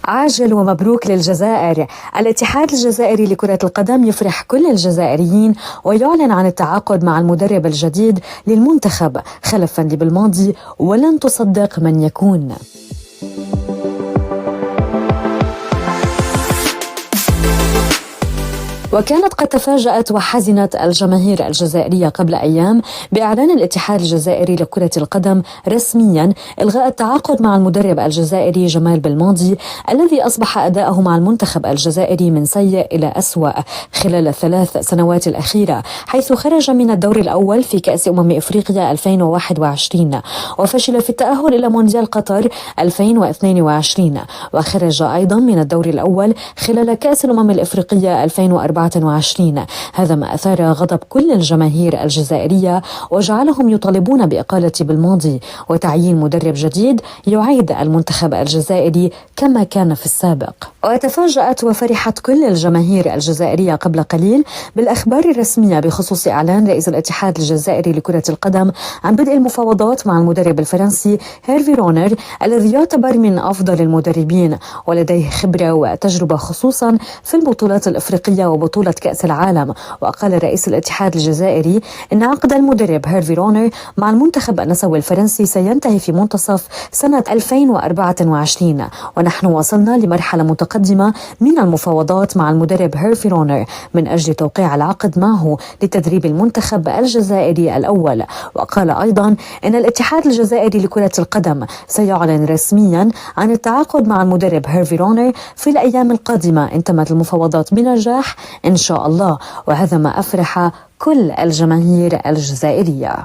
عاجل ومبروك للجزائر. الاتحاد الجزائري لكرة القدم يفرح كل الجزائريين ويعلن عن التعاقد مع المدرب الجديد للمنتخب خلفا بالماضي ولن تصدق من يكون. وكانت قد تفاجأت وحزنت الجماهير الجزائرية قبل أيام بإعلان الاتحاد الجزائري لكرة القدم رسميا إلغاء التعاقد مع المدرب الجزائري جمال بلماضي الذي أصبح أداؤه مع المنتخب الجزائري من سيء إلى أسوأ خلال الثلاث سنوات الأخيرة، حيث خرج من الدور الأول في كأس إفريقيا 2021 وفشل في التأهل إلى مونديال قطر 2022، وخرج أيضا من الدور الأول خلال كأس الإفريقية 2024. هذا ما أثار غضب كل الجماهير الجزائرية وجعلهم يطالبون بإقالة بلماضي وتعيين مدرب جديد يعيد المنتخب الجزائري كما كان في السابق. وتفاجأت وفرحت كل الجماهير الجزائرية قبل قليل بالأخبار الرسمية بخصوص إعلان رئيس الاتحاد الجزائري لكرة القدم عن بدء المفاوضات مع المدرب الفرنسي هيرفي رونر الذي يعتبر من أفضل المدربين ولديه خبرة وتجربة خصوصا في البطولات الإفريقية وبطولة كأس العالم. وقال رئيس الاتحاد الجزائري إن عقد المدرب هيرفي رونر مع المنتخب النسوي الفرنسي سينتهي في منتصف سنة 2024 ونحن وصلنا لمرحلة متقدمة من المفاوضات مع المدرب هيرفي رونر من أجل توقيع العقد معه لتدريب المنتخب الجزائري الأول. وقال أيضا إن الاتحاد الجزائري لكرة القدم سيعلن رسميا عن التعاقد مع المدرب هيرفي رونر في الأيام القادمة إن تمت المفاوضات بنجاح إن شاء الله، وهذا ما أفرح كل الجماهير الجزائرية.